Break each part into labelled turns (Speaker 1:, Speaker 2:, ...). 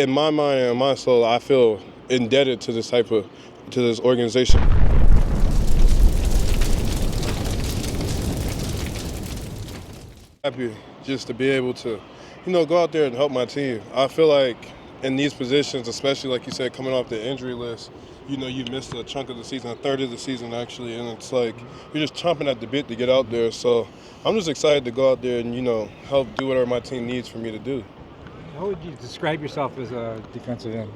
Speaker 1: In my mind and my soul, I feel indebted to this organization. Happy just to be able to, go out there and help my team. I feel like in these positions, especially like you said, coming off the injury list, you missed a chunk of the season, a third of the season actually, and it's like you're just chomping at the bit to get out there. So I'm just excited to go out there and, help do whatever my team needs for me to do.
Speaker 2: How would you describe yourself as a defensive end?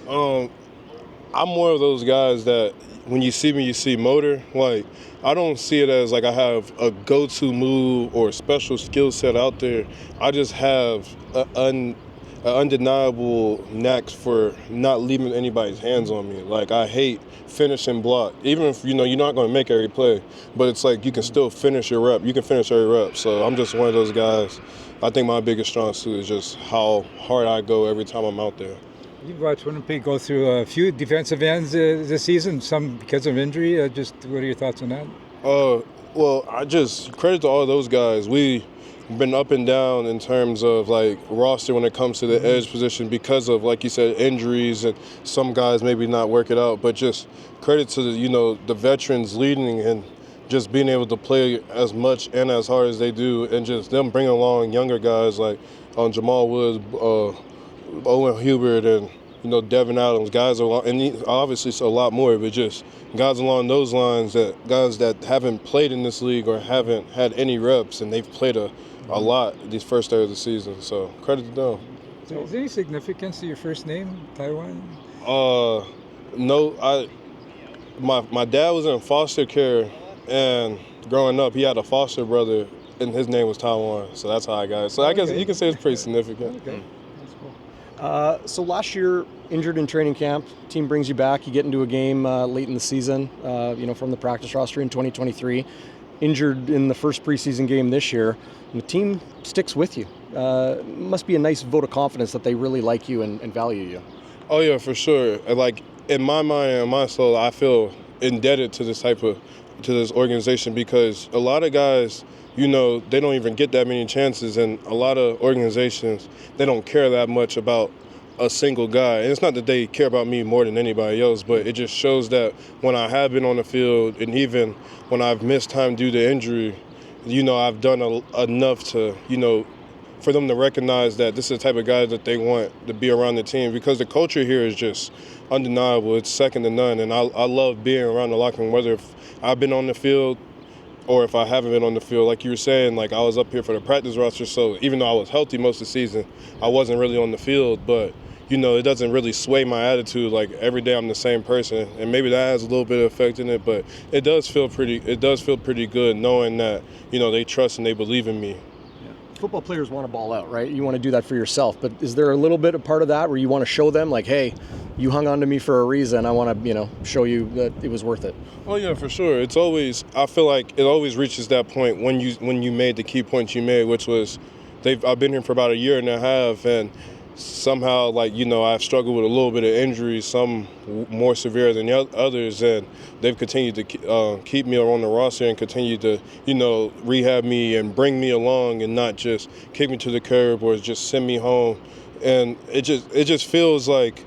Speaker 1: I'm more of those guys that when you see me, you see motor. Like, I don't see it as like I have a go-to move or a special skill set out there. I just have an undeniable knack for not leaving anybody's hands on me. Like, I hate finishing block. Even if, you're not going to make every play, but it's like you can still finish your rep. You can finish every rep. So I'm just one of those guys. I think my biggest strong suit is just how hard I go every time I'm out there.
Speaker 2: You've watched Winnipeg go through a few defensive ends this season, some because of injury. What are your thoughts on that?
Speaker 1: Well, I just credit to all those guys. We've been up and down in terms of like roster when it comes to the edge position because of, like you said, injuries and some guys maybe not work it out. But just credit to the veterans leading and just being able to play as much and as hard as they do, and just them bringing along younger guys like Jamal Woods, Owen Hubert, and Devin Adams, guys and obviously a lot more, but just guys along those lines, guys that haven't played in this league or haven't had any reps, and they've played a lot these first third of the season. So credit to them.
Speaker 2: So is there any significance to your first name, TyJuan?
Speaker 1: No. My dad was in foster care, and growing up, he had a foster brother, and his name was TyJuan. So that's how I got it. So I guess you can say it's pretty significant.
Speaker 2: Okay.
Speaker 3: So last year, injured in training camp, team brings you back, you get into a game late in the season, from the practice roster in 2023, injured in the first preseason game this year, and the team sticks with you. Must be a nice vote of confidence that they really like you and value you.
Speaker 1: Oh yeah, for sure. Like, in my mind and my soul, I feel indebted to this organization, because a lot of guys, they don't even get that many chances, and a lot of organizations, they don't care that much about a single guy. And it's not that they care about me more than anybody else, but it just shows that when I have been on the field, and even when I've missed time due to injury, I've done enough to, for them to recognize that this is the type of guy that they want to be around the team, because the culture here is just undeniable. It's second to none, and I love being around the locker room, whether if I've been on the field or if I haven't been on the field. Like you were saying, like I was up here for the practice roster, so even though I was healthy most of the season, I wasn't really on the field. But, it doesn't really sway my attitude. Like, every day I'm the same person, and maybe that has a little bit of effect in it, but it does feel pretty good knowing that, they trust and they believe in me.
Speaker 3: Football players want to ball out, right? You want to do that for yourself, but is there a little bit of part of that where you want to show them, like, hey, you hung on to me for a reason, I want to, show you that it was worth it?
Speaker 1: Oh yeah, for sure. I feel like it always reaches that point when you made the key points you made, which was I've been here for about a year and a half, and somehow, I've struggled with a little bit of injury, some more severe than others, and they've continued to keep me on the roster and continue to, rehab me and bring me along, and not just kick me to the curb or just send me home. And it just feels like,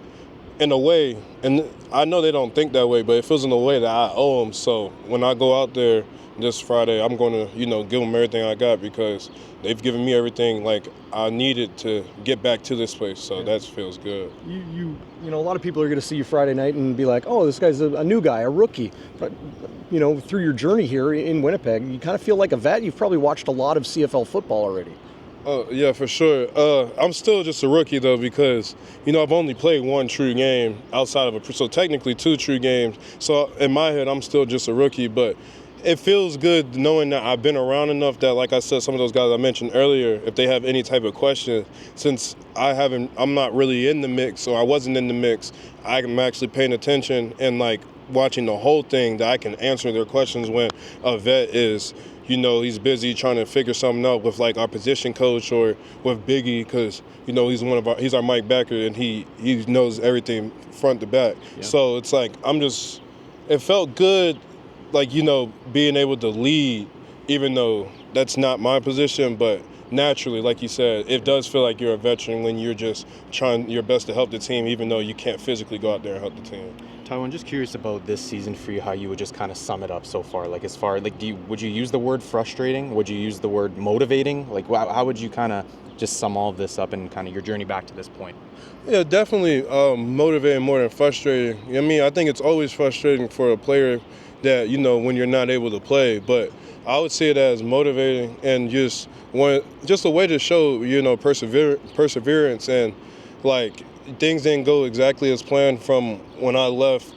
Speaker 1: in a way, and I know they don't think that way, but it feels in a way that I owe them. So when I go out there this Friday, I'm going to, give them everything I got, because they've given me everything like I needed to get back to this place. So that feels good.
Speaker 3: A lot of people are going to see you Friday night and be like, oh, this guy's a new guy, a rookie. But, through your journey here in Winnipeg, you kind of feel like a vet. You've probably watched a lot of CFL football already.
Speaker 1: Oh, yeah, for sure. I'm still just a rookie, though, because, I've only played one true game outside of so technically 2 true games. So in my head, I'm still just a rookie, but it feels good knowing that I've been around enough that, like I said, some of those guys I mentioned earlier, if they have any type of question, since I'm not really in the mix, or I wasn't in the mix, I'm actually paying attention and like watching the whole thing, that I can answer their questions when a vet is, he's busy trying to figure something out with like our position coach or with Biggie, because, he's our Mike Backer, and he knows everything front to back. Yeah. So it's like, it felt good, like, being able to lead, even though that's not my position, but naturally, like you said, it does feel like you're a veteran when you're just trying your best to help the team, even though you can't physically go out there and help the team.
Speaker 4: TyJuan, just curious about this season for you, how you would just kind of sum it up so far. Like, as far, like, would you use the word frustrating? Would you use the word motivating? Like, how would you kind of just sum all of this up and kind of your journey back to this point?
Speaker 1: Yeah, definitely motivating more than frustrating. I mean, I think it's always frustrating for a player that, you know, when you're not able to play, but I would see it as motivating and just a way to show, you know, perseverance, and like things didn't go exactly as planned from when I left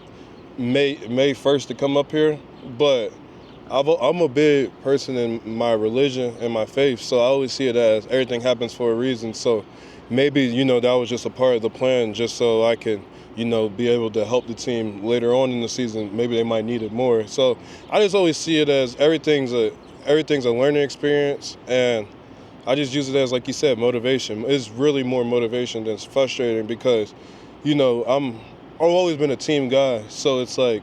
Speaker 1: May 1st to come up here, but I'm a big person in my religion and my faith, so I always see it as everything happens for a reason. So maybe, you know, that was just a part of the plan, just so I can, you know, be able to help the team later on in the season. Maybe they might need it more. So I just always see it as everything's a learning experience, and I just use it as, like you said, motivation. It's really more motivation than frustrating because, you know, I've always been a team guy, so it's like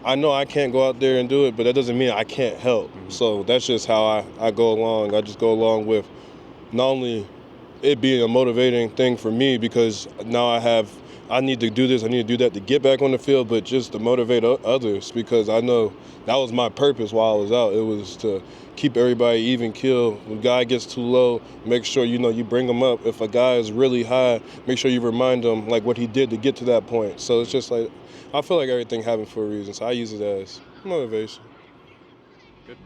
Speaker 1: I know I can't go out there and do it, but that doesn't mean I can't help. Mm-hmm. So that's just how I go along. I just go along with not only it being a motivating thing for me because now I need to do this, I need to do that to get back on the field, but just to motivate others because I know that was my purpose while I was out. It was to keep everybody even keel. When a guy gets too low, make sure, you know, you bring him up. If a guy is really high, make sure you remind him like what he did to get to that point. So it's just like, I feel like everything happened for a reason, so I use it as motivation.
Speaker 4: Good.